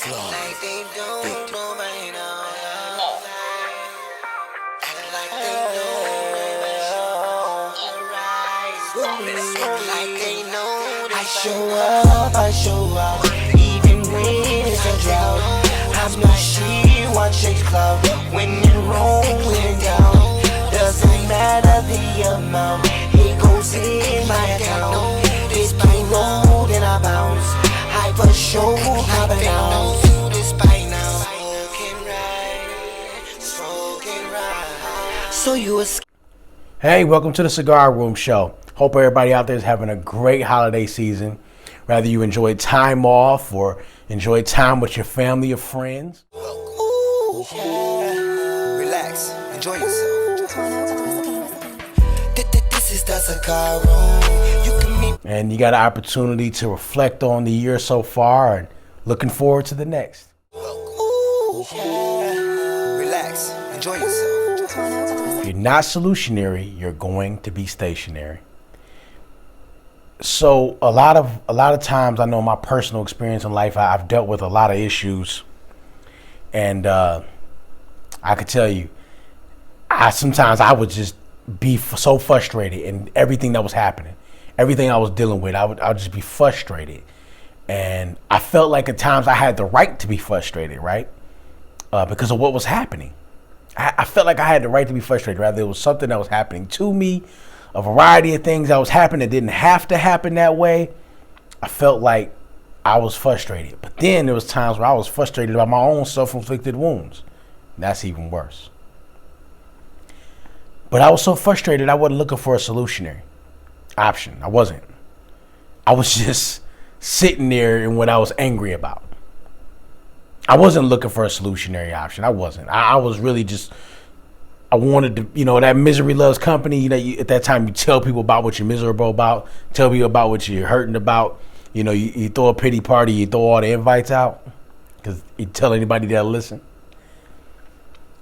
Like they don't know right now. Act like they know. Like they know. I show up, even when it's a drought. I'm no shit, one chase cloud. When in Rome, when down. Doesn't matter the amount, it goes in my account. It's too low, then I bounce. I for sure have an ounce. So you a Hey, welcome to the Cigar Room Show. Hope everybody out there is having a great holiday season. Whether you enjoy time off or enjoy time with your family or friends. Ooh, yeah. Relax, enjoy yourself. This is the cigar room. You can meet. And you got an opportunity to reflect on the year so far and looking forward to the next. Ooh, yeah. Relax, enjoy yourself. If you're not solutionary, you're going to be stationary. So a lot of times, I know in my personal experience in life, I've dealt with a lot of issues, and I could tell you, sometimes I would just be so frustrated in everything that was happening, everything I was dealing with. I would just be frustrated, and I felt like at times I had the right to be frustrated, right? Because of what was happening. I felt like I had the right to be frustrated. Rather, it was something that was happening to me, a variety of things that was happening that didn't have to happen that way. I felt like I was frustrated. But then there was times where I was frustrated by my own self-inflicted wounds. That's even worse. But I was so frustrated, I wasn't looking for a solutionary option. I wasn't. I was just sitting there in what I was angry about. I wasn't looking for a solutionary option. I wasn't. I was really just, I wanted to, that misery loves company. At that time, you tell people about what you're miserable about, tell people about what you're hurting about. You throw a pity party, you throw all the invites out because you tell anybody that'll listen.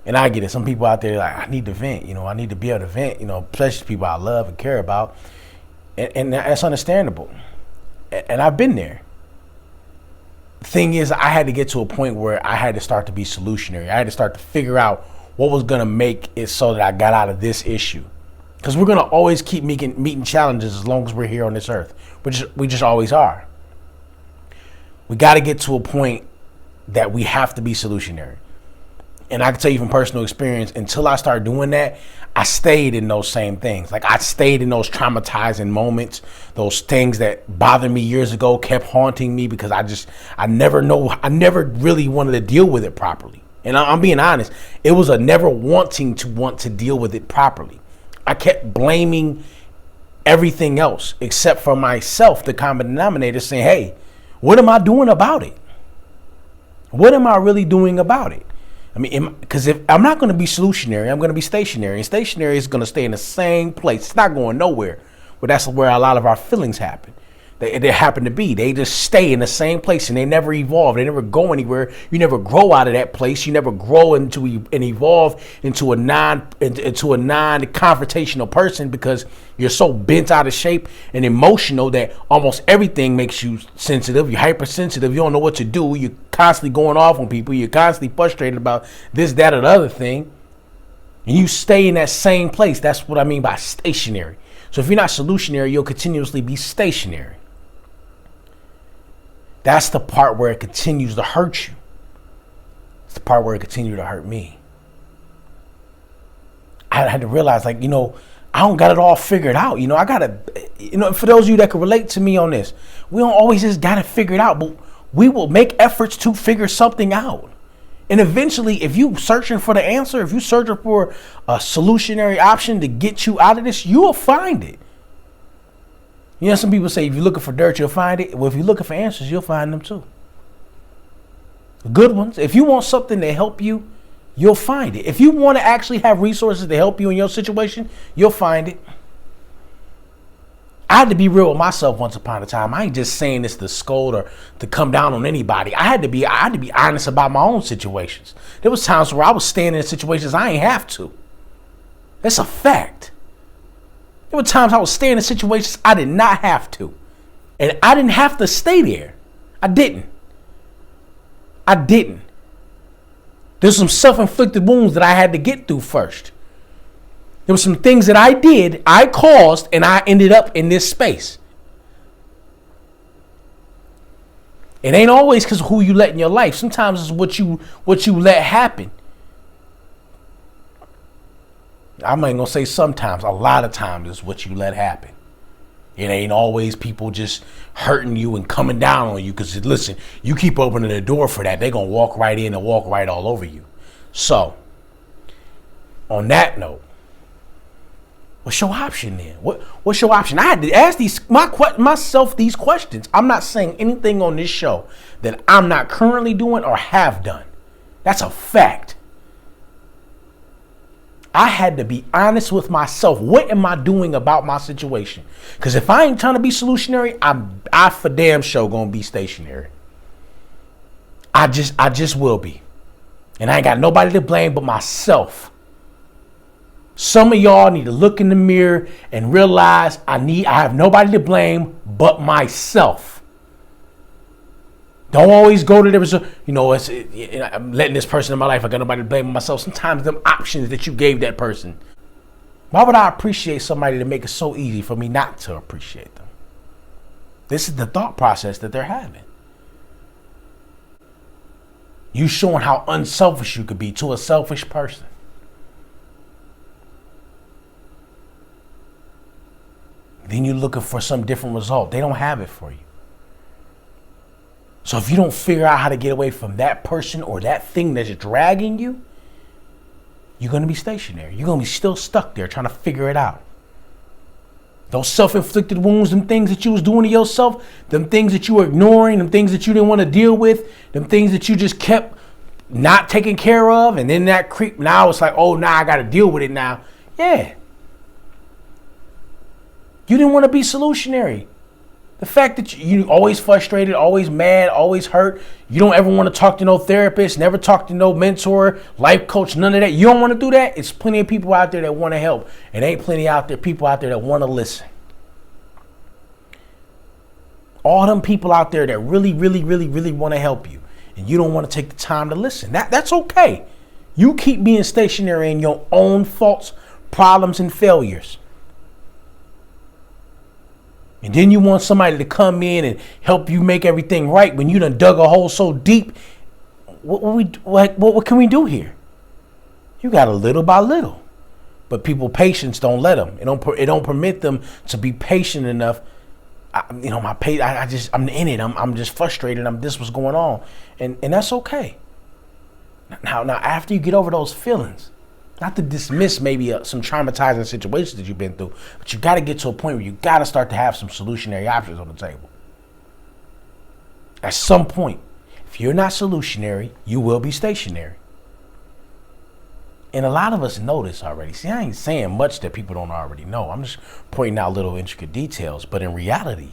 And I get it. Some people out there like, I need to vent. I need to be able to vent. Especially people I love and care about, and that's understandable. And I've been there. Thing is, I had to get to a point where I had to start to be solutionary. I had to start to figure out what was going to make it so that I got out of this issue. Because we're going to always keep meeting challenges as long as we're here on this earth. We just always are. We got to get to a point that we have to be solutionary. And I can tell you from personal experience, until I started doing that, I stayed in those same things. Like I stayed in those traumatizing moments, those things that bothered me years ago kept haunting me because I never really wanted to deal with it properly. And I'm being honest, it was a never want to deal with it properly. I kept blaming everything else except for myself, the common denominator, saying, hey, what am I doing about it? What am I really doing about it? Because if I'm not going to be solutionary, I'm going to be stationary. And stationary is going to stay in the same place. It's not going nowhere. But that's where a lot of our feelings happen. They happen to be. They just stay in the same place and they never evolve. They never go anywhere. You never grow out of that place. You never grow and evolve into a non-confrontational person because you're so bent out of shape and emotional that almost everything makes you sensitive. You're hypersensitive. You don't know what to do. You're constantly going off on people. You're constantly frustrated about this, that, or the other thing. And you stay in that same place. That's what I mean by stationary. So if you're not solutionary, you'll continuously be stationary. That's the part where it continues to hurt you. It's the part where it continued to hurt me. I had to realize, I don't got it all figured out. I gotta, for those of you that can relate to me on this, we don't always just got it figured out, but we will make efforts to figure something out. And eventually, if you searching for the answer, if you searching for a solutionary option to get you out of this, you will find it. Some people say if you're looking for dirt, you'll find it. Well, if you're looking for answers, you'll find them too. Good ones. If you want something to help you, you'll find it. If you want to actually have resources to help you in your situation, you'll find it. I had to be real with myself once upon a time. I ain't just saying this to scold or to come down on anybody. I had to be honest about my own situations. There was times where I was staying in situations I ain't have to. That's a fact. There were times I was staying in situations I did not have to. And I didn't have to stay there. I didn't. I didn't. There's some self-inflicted wounds that I had to get through first. There were some things that I did, I caused, and I ended up in this space. It ain't always because of who you let in your life. Sometimes it's what you let happen. I'm not gonna say sometimes. A lot of times it's what you let happen. It ain't always people just hurting you and coming down on you. Because listen, you keep opening the door for that, they're gonna walk right in and walk right all over you. So, on that note, what's your option then? What's your option? I had to ask myself these questions. I'm not saying anything on this show that I'm not currently doing or have done. That's a fact. I had to be honest with myself. What am I doing about my situation? Because if I ain't trying to be solutionary, I for damn sure gonna be stationary. I just will be. And I ain't got nobody to blame but myself. Some of y'all need to look in the mirror and realize I have nobody to blame but myself. Don't always go to I'm letting this person in my life. I got nobody to blame but myself. Sometimes them options that you gave that person. Why would I appreciate somebody to make it so easy for me not to appreciate them? This is the thought process that they're having. You showing how unselfish you could be to a selfish person. Then you're looking for some different result. They don't have it for you. So if you don't figure out how to get away from that person or that thing that's dragging you, you're going to be stationary. You're going to be still stuck there trying to figure it out. Those self-inflicted wounds, them things that you was doing to yourself, them things that you were ignoring, them things that you didn't want to deal with, them things that you just kept not taking care of, and then that creep, now it's like, oh, now I got to deal with it now. Yeah. You didn't want to be solutionary. The fact that you always frustrated, always mad, always hurt. You don't ever want to talk to no therapist, never talk to no mentor, life coach, none of that. You don't want to do that. It's plenty of people out there that want to help. It ain't plenty people out there that want to listen. All them people out there that really, really, really, really want to help you. And you don't want to take the time to listen. That's okay. You keep being stationary in your own faults, problems, and failures. And then you want somebody to come in and help you make everything right when you done dug a hole so deep. What can we do here? You got a little by little. But people, patience don't let them. It don't permit them to be patient enough. I'm in it. I'm just frustrated. This was going on. And that's okay. Now, after you get over those feelings, not to dismiss maybe some traumatizing situations that you've been through, but you got to get to a point where you got to start to have some solutionary options on the table. At some point, if you're not solutionary, you will be stationary. And a lot of us know this already. See, I ain't saying much that people don't already know. I'm just pointing out little intricate details. But in reality,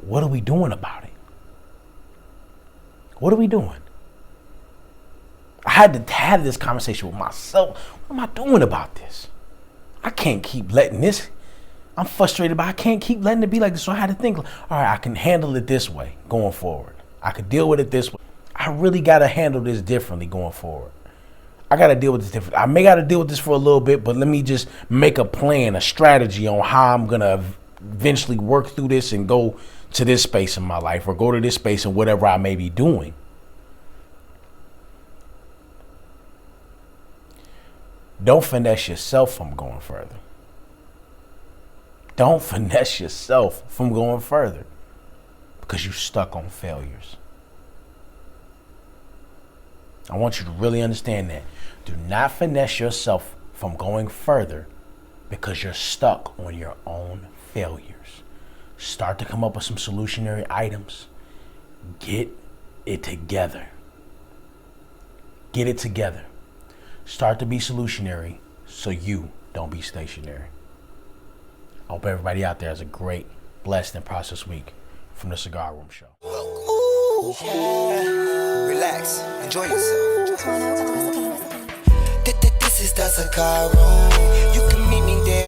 what are we doing about it? What are we doing? I had to have this conversation with myself. What am I doing about this? I can't keep letting this. I'm frustrated, but I can't keep letting it be like this. So I had to think, all right, I can handle it this way going forward. I could deal with it this way. I really got to handle this differently going forward. I got to deal with this differently. I may got to deal with this for a little bit, but let me just make a plan, a strategy on how I'm going to eventually work through this and go to this space in my life or go to this space in whatever I may be doing. Don't finesse yourself from going further. Don't finesse yourself from going further because you're stuck on failures. I want you to really understand that. Do not finesse yourself from going further because you're stuck on your own failures. Start to come up with some solutionary items. Get it together. Get it together. Start to be solutionary so you don't be stationary. I hope everybody out there has a great, blessed, and prosperous week from the Cigar Room Show. Ooh, yeah. Relax. Enjoy yourself. This is the Cigar Room. You can meet me there.